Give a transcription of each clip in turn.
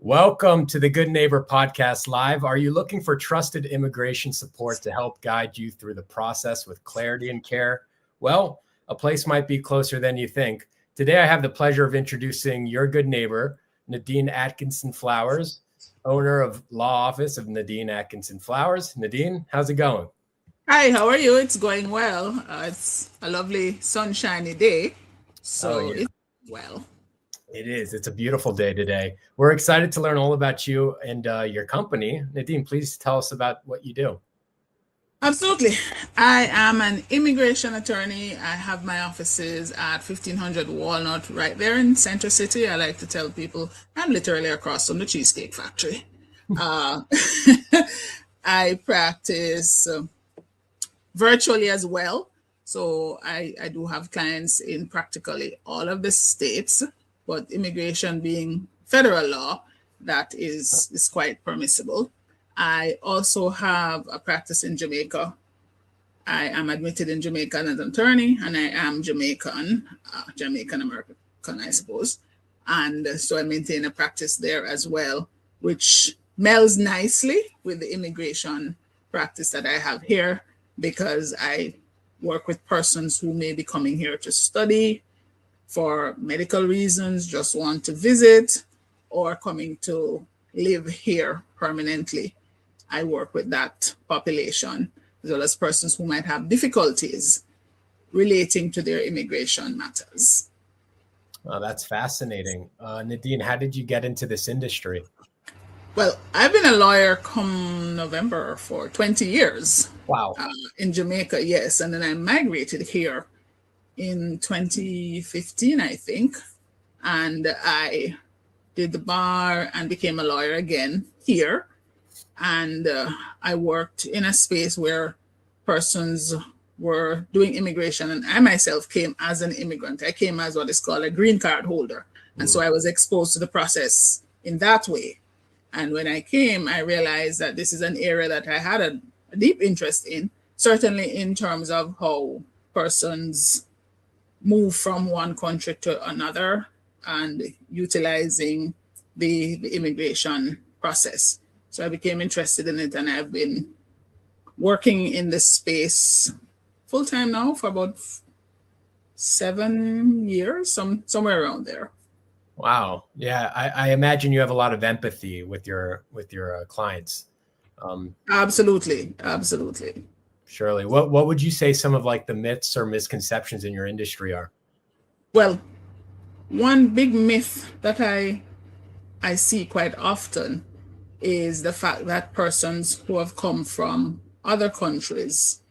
Welcome to the Good Neighbor Podcast Live. Are you looking for trusted immigration support to help guide you through the process with clarity and care? Well, a place might be closer than you think. Today, I have the pleasure of introducing your good neighbor, Nadine Atkinson Flowers, owner of Law Office of Nadine Atkinson Flowers. Nadine, how's it going? Hi, how are you? It's going well. It's a lovely sunshiny day, Oh, so yeah. it's well. It is. It's a beautiful day today. We're excited to learn all about you and your company. Nadine, please tell us about what you do. Absolutely. I am an immigration attorney. I have my offices at 1500 Walnut right there in Center City. I like to tell people I'm literally across from the Cheesecake Factory. Uh, I practice virtually as well. So I do have clients in practically all of the states, but immigration being federal law, that is quite permissible. I also have a practice in Jamaica. I am admitted in Jamaica as an attorney, and I am Jamaican, Jamaican American, I suppose. And so I maintain a practice there as well, which melds nicely with the immigration practice that I have here, because I work with persons who may be coming here to study for medical reasons, just want to visit, or coming to live here permanently. I work with that population, as well as persons who might have difficulties relating to their immigration matters. Oh, that's fascinating. Nadine, how did you get into this industry? Well, I've been a lawyer come November for 20 years. Wow. In Jamaica, yes. And then I migrated here in 2015, I think. And I did the bar and became a lawyer again here. And I worked in a space where persons were doing immigration, and I myself came as an immigrant. I came as what is called a green card holder. And so I was exposed to the process in that way. And when I came, I realized that this is an area that I had a deep interest in, certainly in terms of how persons move from one country to another and utilizing the immigration process. So I became interested in it, and I've been working in this space full time now for about 7 years, somewhere around there. Wow. Yeah, I imagine you have a lot of empathy with your clients. Absolutely. Surely. What would you say some of like the myths or misconceptions in your industry are? Well, one big myth that I see quite often is the fact that persons who have come from other countries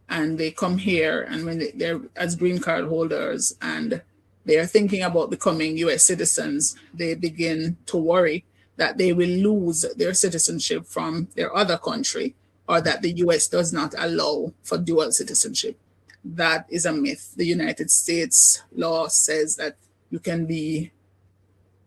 and they come here, and when they're as green card holders and they are thinking about becoming US citizens, they begin to worry that they will lose their citizenship from their other country, or that the US does not allow for dual citizenship. That is a myth. The United States law says that you can be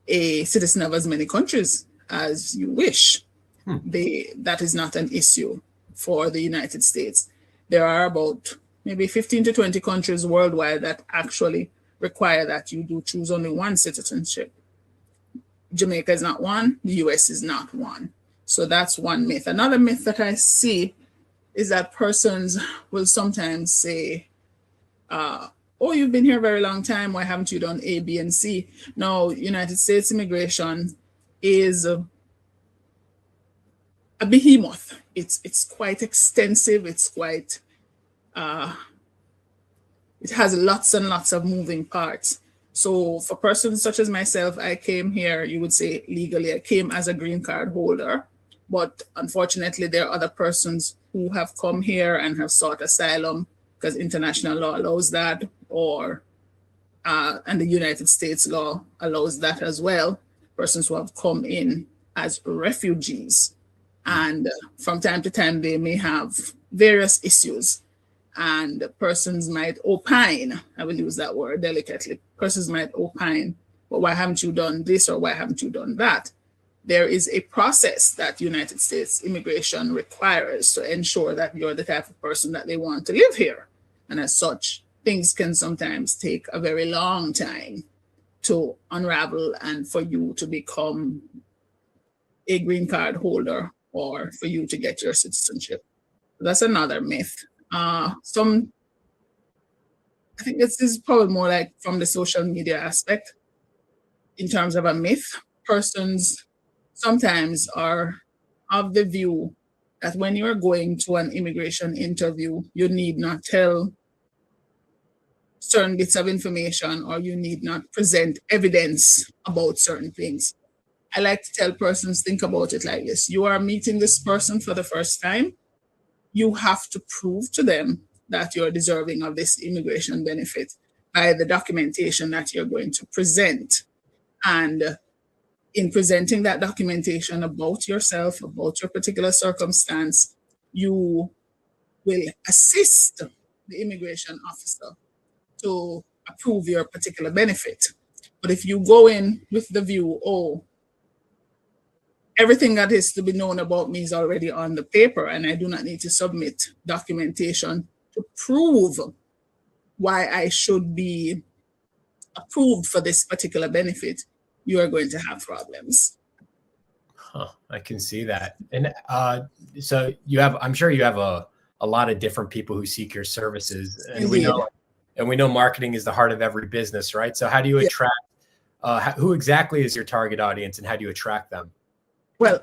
a citizen of as many countries as you wish. That is not an issue for the United States. There are about maybe 15 to 20 countries worldwide that actually require that you do choose only one citizenship. Jamaica is not one, the US is not one. So that's one myth. Another myth that I see is that persons will sometimes say, oh, you've been here a very long time, why haven't you done A, B, and C? No, United States immigration is a behemoth. It's quite extensive. It's quite, it has lots and lots of moving parts. So for persons such as myself, I came here, you would say legally, I came as a green card holder. But unfortunately, there are other persons who have come here and have sought asylum because international law allows that, or and the United States law allows that as well. Persons who have come in as refugees. And from time to time, they may have various issues. And persons might opine, I will use that word delicately, persons might opine, well, why haven't you done this, or why haven't you done that? There is a process that United States immigration requires to ensure that you're the type of person that they want to live here. And as such, things can sometimes take a very long time to unravel and for you to become a green card holder or for you to get your citizenship. That's another myth. I think this is probably more like from the social media aspect in terms of a myth. Persons sometimes are of the view that when you're going to an immigration interview, you need not tell certain bits of information or you need not present evidence about certain things. I like to tell persons, think about it like this. You are meeting this person for the first time. You have to prove to them that you're deserving of this immigration benefit by the documentation that you're going to present. And in presenting that documentation about yourself, about your particular circumstance, you will assist the immigration officer to approve your particular benefit. But if you go in with the view, oh, everything that is to be known about me is already on the paper and I do not need to submit documentation to prove why I should be approved for this particular benefit, you are going to have problems. I can see that. And so I'm sure you have a lot of different people who seek your services, and we know marketing is the heart of every business, right? So how do you attract, who exactly is your target audience and how do you attract them? Well,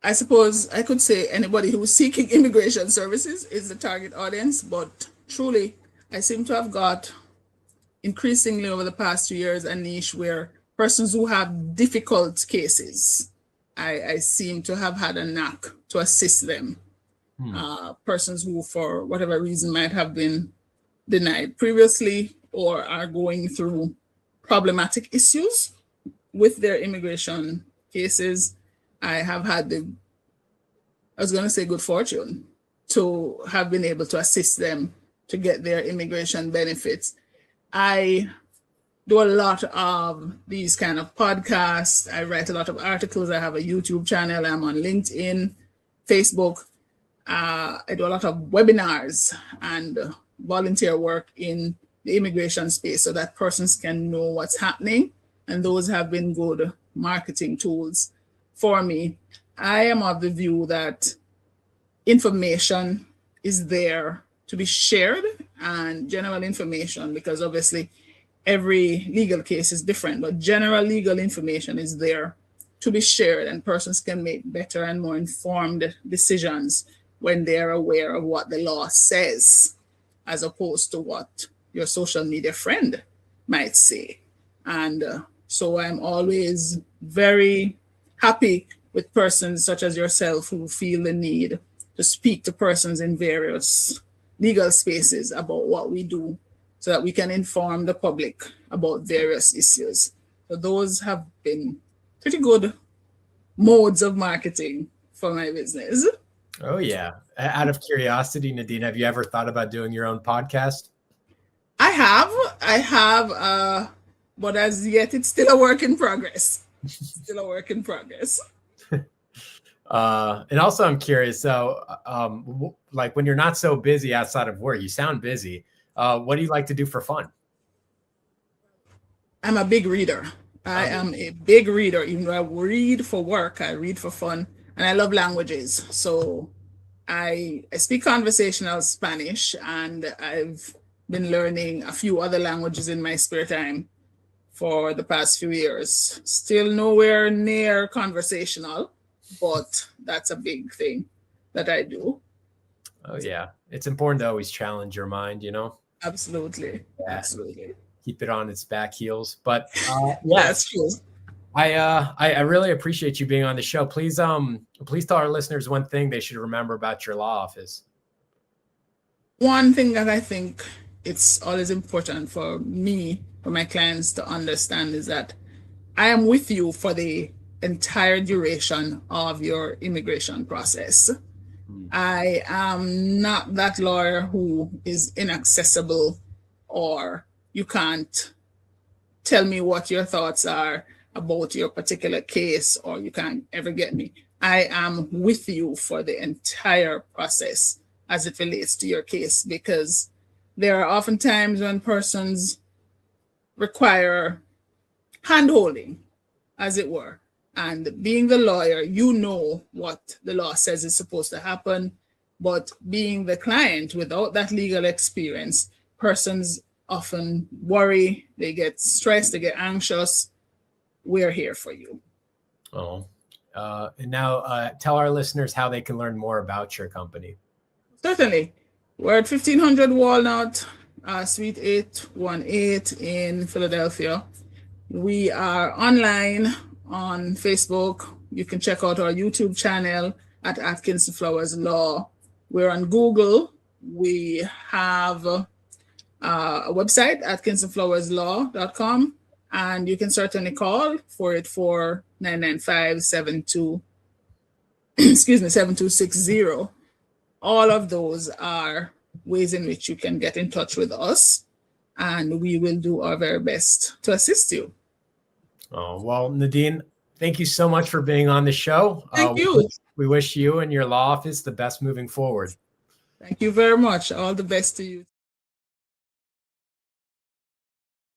I suppose I could say anybody who is seeking immigration services is the target audience, but truly, I seem to have got increasingly over the past 2 years a niche where persons who have difficult cases, I seem to have had a knack to assist them. Persons who, for whatever reason, might have been denied previously or are going through problematic issues with their immigration cases. I have had good fortune to have been able to assist them to get their immigration benefits. I do a lot of these kind of podcasts. I write a lot of articles. I have a YouTube channel. I'm on LinkedIn, Facebook. I do a lot of webinars and volunteer work in the immigration space so that persons can know what's happening. And those have been good marketing tools for me. I am of the view that information is there to be shared, and general information, because obviously every legal case is different, but general legal information is there to be shared, and persons can make better and more informed decisions when they're aware of what the law says, as opposed to what your social media friend might say. And so I'm always very happy with persons such as yourself who feel the need to speak to persons in various legal spaces about what we do so that we can inform the public about various issues. So those have been pretty good modes of marketing for my business. Oh, yeah. Out of curiosity, Nadine, have you ever thought about doing your own podcast? I have, but as yet, it's still a work in progress. And also, I'm curious. So, like when you're not so busy outside of work, you sound busy. What do you like to do for fun? I'm a big reader. I am a big reader. Even though I read for work, I read for fun, and I love languages. So I speak conversational Spanish, and I've been learning a few other languages in my spare time for the past few years. Still nowhere near conversational, but that's a big thing that I do. Oh, yeah. It's important to always challenge your mind, you know? Absolutely. Yeah. Absolutely. Keep it on its back heels. But yeah, that's true. I really appreciate you being on the show. Please tell our listeners one thing they should remember about your law office. One thing that I think it's always important for me, for my clients to understand, is that I am with you for the entire duration of your immigration process. I am not that lawyer who is inaccessible, or you can't tell me what your thoughts are about your particular case, or you can't ever get me. I am with you for the entire process as it relates to your case, because there are often times when persons require handholding as it were. And being the lawyer, you know what the law says is supposed to happen. But being the client without that legal experience, persons often worry, they get stressed, they get anxious. We're here for you. Oh, and now tell our listeners how they can learn more about your company. Certainly. We're at 1500 Walnut, Suite 818 in Philadelphia. We are online on Facebook. You can check out our YouTube channel at Atkinson Flowers Law. We're on Google. We have a website, atkinsonflowerslaw.com, and you can certainly call 484-995-72, 7260. All of those are ways in which you can get in touch with us, and we will do our very best to assist you. Oh, well, Nadine, thank you so much for being on the show. Thank you. We wish you and your law office the best moving forward. Thank you very much. All the best to you.